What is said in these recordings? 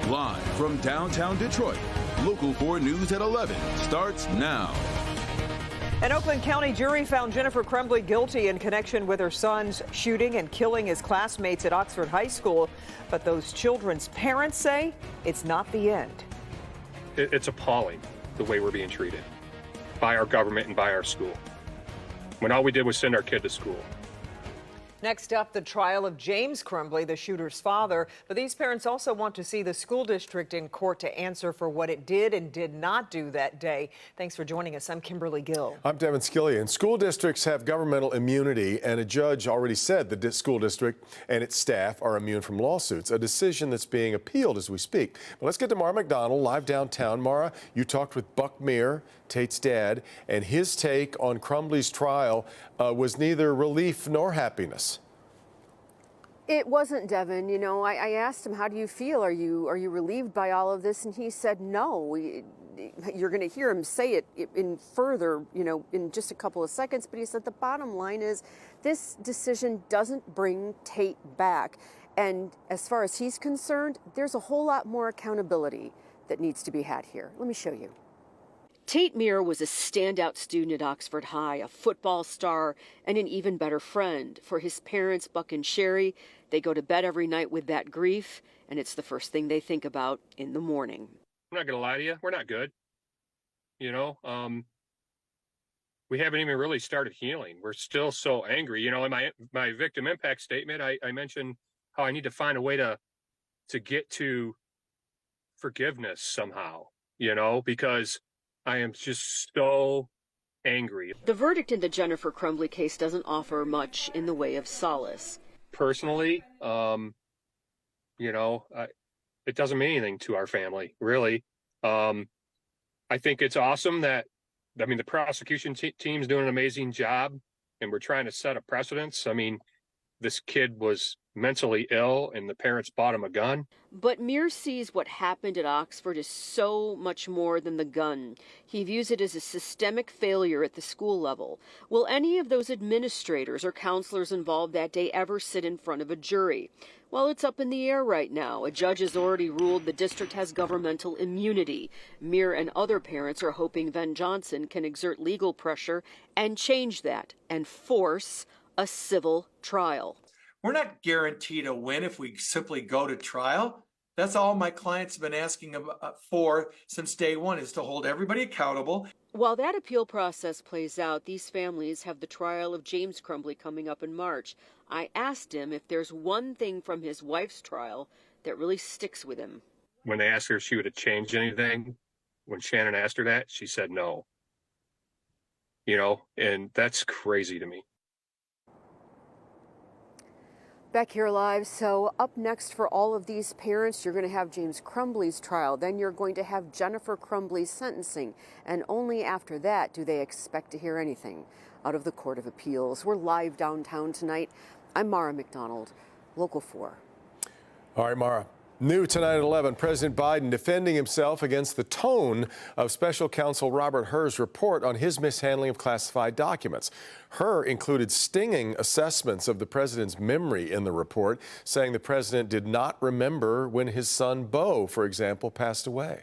Live from downtown Detroit, Local 4 News at 11 starts now. An Oakland County jury found Jennifer Crumbley guilty in connection with her son's shooting and killing his classmates at Oxford High School. But those children's parents say it's not the end. It's appalling the way we're being treated by our government and by our school, when all we did was send our kid to school. Next up, the trial of James Crumbley, the shooter's father. But these parents also want to see the school district in court to answer for what it did and did not do that day. Thanks for joining us. I'm Kimberly Gill. I'm Devin Skillian. School districts have governmental immunity, and a judge already said the school district and its staff are immune from lawsuits, a decision that's being appealed as we speak. But let's get to Mara McDonald, live downtown. Mara, you talked with Buck Meir, Tate's dad, and his take on Crumbley's trial was neither relief nor happiness. It wasn't, Devin. You know, I asked him, how do you feel? Are you relieved by all of this? And he said, no. You're going to hear him say it in further, in just a couple of seconds. But he said the bottom line is this decision doesn't bring Tate back. And as far as he's concerned, there's a whole lot more accountability that needs to be had here. Let me show you. Tate Meir was a standout student at Oxford High, a football star, and an even better friend. For his parents, Buck and Sherry, they go to bed every night with that grief, and it's the first thing they think about in the morning. I'm not going to lie to you. We're not good. We haven't even really started healing. We're still so angry. In my victim impact statement, I mentioned how I need to find a way to get to forgiveness somehow, because I am just so angry. The verdict in the Jennifer Crumbley case doesn't offer much in the way of solace. Personally, it doesn't mean anything to our family, really. I think it's awesome that, the prosecution team's doing an amazing job, and we're trying to set a precedence. This kid was mentally ill, and the parents bought him a gun. But Meir sees what happened at Oxford as so much more than the gun. He views it as a systemic failure at the school level. Will any of those administrators or counselors involved that day ever sit in front of a jury? Well, it's up in the air right now. A judge has already ruled the district has governmental immunity. Meir and other parents are hoping Ben Johnson can exert legal pressure and change that and force a civil trial. We're not guaranteed a win if we simply go to trial. That's all my clients have been asking for since day one, is to hold everybody accountable. While that appeal process plays out, these families have the trial of James Crumbley coming up in March. I asked him if there's one thing from his wife's trial that really sticks with him. When they asked her if she would have changed anything, when Shannon asked her that, she said no. And that's crazy to me. Back here live. So up next for all of these parents, you're going to have James Crumbley's trial. Then you're going to have Jennifer Crumbley's sentencing. And only after that do they expect to hear anything out of the Court of Appeals. We're live downtown tonight. I'm Mara McDonald, Local 4. All right, Mara. New tonight at 11, President Biden defending himself against the tone of Special Counsel Robert Hur's report on his mishandling of classified documents. Hur included stinging assessments of the president's memory in the report, saying the president did not remember when his son Beau, for example, passed away.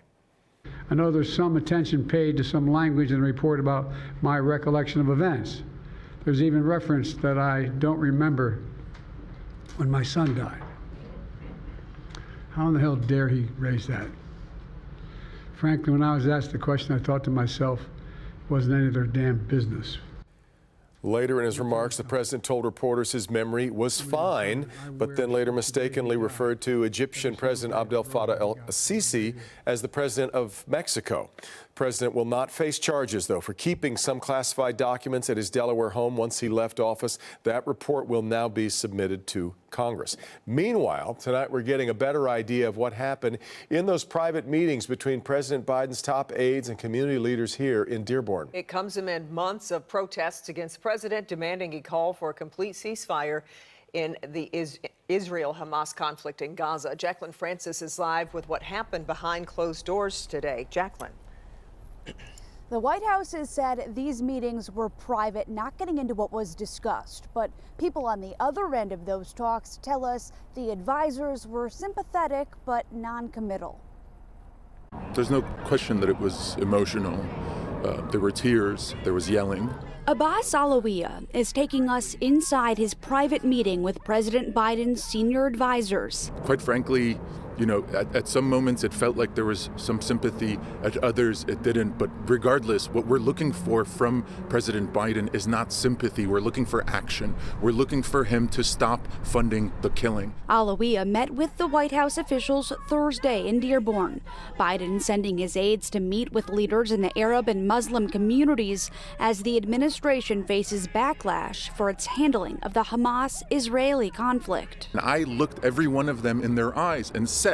I know there's some attention paid to some language in the report about my recollection of events. There's even reference that I don't remember when my son died. How in the hell dare he raise that? Frankly, when I was asked the question, I thought to myself, it wasn't any of their damn business. Later in his remarks, the president told reporters his memory was fine, but then later mistakenly referred to Egyptian President Abdel Fattah el-Sisi as the president of Mexico. The president will not face charges, though, for keeping some classified documents at his Delaware home once he left office. That report will now be submitted to Congress. Meanwhile, tonight we're getting a better idea of what happened in those private meetings between President Biden's top aides and community leaders here in Dearborn. It comes amid months of protests against the president demanding a call for a complete ceasefire in the Israel-Hamas conflict in Gaza. Jacqueline Francis is live with what happened behind closed doors today. Jacqueline. The White House has said these meetings were private, not getting into what was discussed. But people on the other end of those talks tell us the advisors were sympathetic but non-committal. There's no question that it was emotional. There were tears, there was yelling. Abbas Alawiya is taking us inside his private meeting with President Biden's senior advisors. Quite frankly, you know, at some moments it felt like there was some sympathy, at others it didn't. But regardless, what we're looking for from President Biden is not sympathy. We're looking for action. We're looking for him to stop funding the killing. Alawiya met with the White House officials Thursday in Dearborn. Biden sending his aides to meet with leaders in the Arab and Muslim communities as the administration faces backlash for its handling of the Hamas-Israeli conflict. And I looked every one of them in their eyes and said,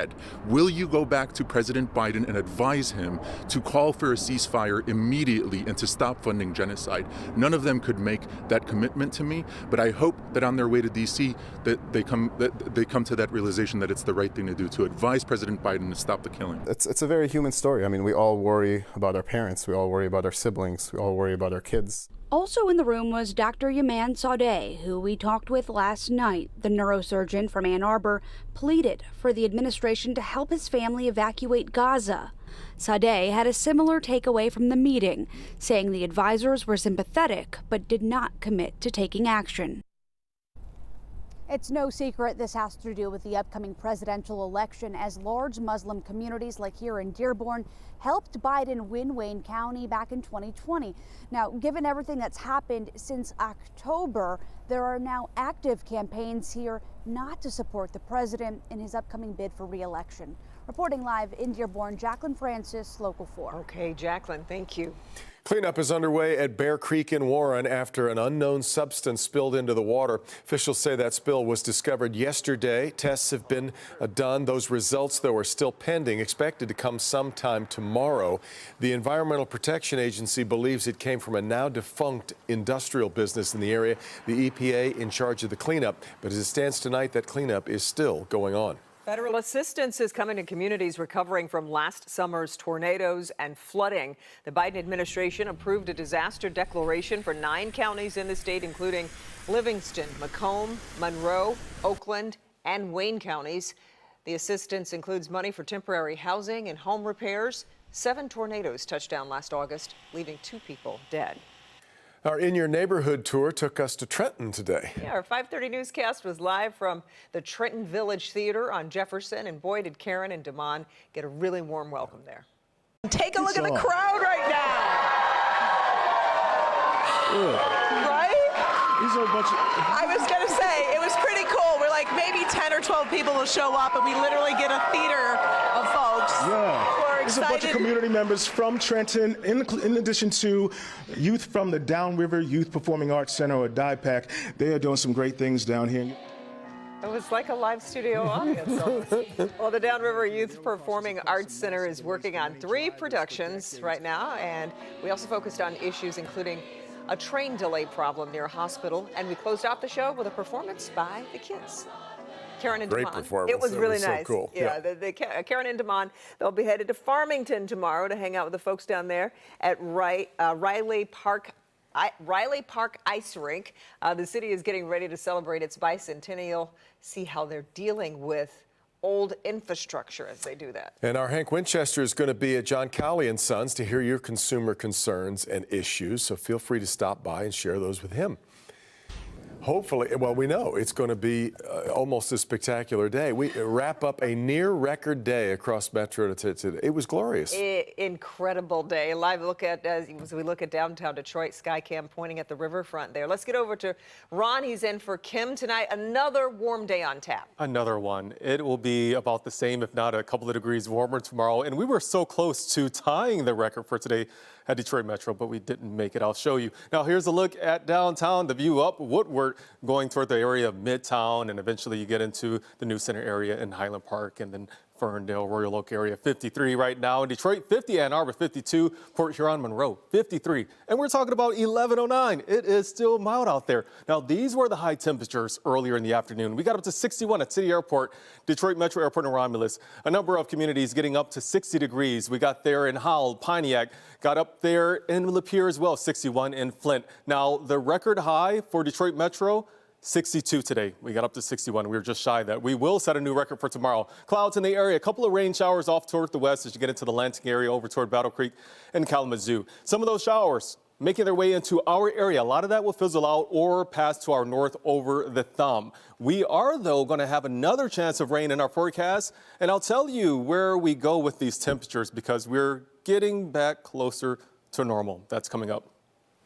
will you go back to President Biden and advise him to call for a ceasefire immediately and to stop funding genocide? None of them could make that commitment to me, but I hope that on their way to D.C. that they come to that realization that it's the right thing to do, to advise President Biden to stop the killing. It's a very human story. I mean, we all worry about our parents, we all worry about our siblings, we all worry about our kids. Also in the room was Dr. Yaman Sadeh, who we talked with last night. The neurosurgeon from Ann Arbor pleaded for the administration to help his family evacuate Gaza. Sadeh had a similar takeaway from the meeting, saying the advisors were sympathetic but did not commit to taking action. It's no secret this has to do with the upcoming presidential election, as large Muslim communities like here in Dearborn helped Biden win Wayne County back in 2020. Now, given everything that's happened since October, there are now active campaigns here not to support the president in his upcoming bid for re-election. Reporting live in Dearborn, Jacqueline Francis, Local 4. Okay, Jacqueline, thank you. Cleanup is underway at Bear Creek in Warren after an unknown substance spilled into the water. Officials say that spill was discovered yesterday. Tests have been done. Those results, though, are still pending, expected to come sometime tomorrow. The Environmental Protection Agency believes it came from a now defunct industrial business in the area. The EPA in charge of the cleanup, but as it stands tonight, that cleanup is still going on. Federal assistance is coming to communities recovering from last summer's tornadoes and flooding. The Biden administration approved a disaster declaration for 9 counties in the state, including Livingston, Macomb, Monroe, Oakland, and Wayne counties. The assistance includes money for temporary housing and home repairs. 7 tornadoes touched down last August, leaving 2 people dead. Our In Your Neighborhood tour took us to Trenton today. Yeah, our 5:30 newscast was live from the Trenton Village Theater on Jefferson, and boy, did Karen and Damon get a really warm welcome there. Take a look at the crowd right now. Right? These are a bunch of... I was going to say, it was pretty cool. We're like, maybe 10 or 12 people will show up, and we literally get a theater of folks. Yeah. It's a bunch of community members from Trenton, in addition to youth from the Downriver Youth Performing Arts Center, or DIPAC. They are doing some great things down here. It was like a live studio audience. Well, the Downriver Youth Performing Arts Center is working on 3 productions right now, and we also focused on issues including a train delay problem near a hospital, and we closed out the show with a performance by the kids. Karen and Great Damon. performance. It was really nice. So cool. Yeah, Karen and Damon, they'll be headed to Farmington tomorrow to hang out with the folks down there at Riley Park Ice Rink. The city is getting ready to celebrate its bicentennial. See how they're dealing with old infrastructure as they do that. And our Hank Winchester is going to be at John Cowley and Sons to hear your consumer concerns and issues. So feel free to stop by and share those with him. Hopefully, well, we know it's going to be almost a spectacular day. We wrap up a near record day across Metro today. It was glorious. Incredible day. Live look at, as we look at downtown Detroit, Skycam pointing at the riverfront there. Let's get over to Ron. He's in for Kim tonight. Another warm day on tap. Another one. It will be about the same, if not a couple of degrees warmer tomorrow. And we were so close to tying the record for today at Detroit Metro, but we didn't make it. I'll show you. Now, here's a look at downtown, the view up Woodward, going toward the area of Midtown, and eventually you get into the New Center area in Highland Park, and then Ferndale, Royal Oak area, 53 right now. In Detroit, 50, Ann Arbor, 52, Port Huron, Monroe, 53. And we're talking about 11:09. It is still mild out there. Now, these were the high temperatures earlier in the afternoon. We got up to 61 at City Airport, Detroit Metro Airport, and Romulus. A number of communities getting up to 60 degrees. We got there in Howell, Pontiac, got up there in Lapeer as well, 61 in Flint. Now, the record high for Detroit Metro, 62 today. We got up to 61. We were just shy of that. We will set a new record for tomorrow. Clouds in the area. A couple of rain showers off toward the west as you get into the Lansing area over toward Battle Creek and Kalamazoo. Some of those showers making their way into our area. A lot of that will fizzle out or pass to our north over the thumb. We are, though, going to have another chance of rain in our forecast. And I'll tell you where we go with these temperatures because we're getting back closer to normal. That's coming up.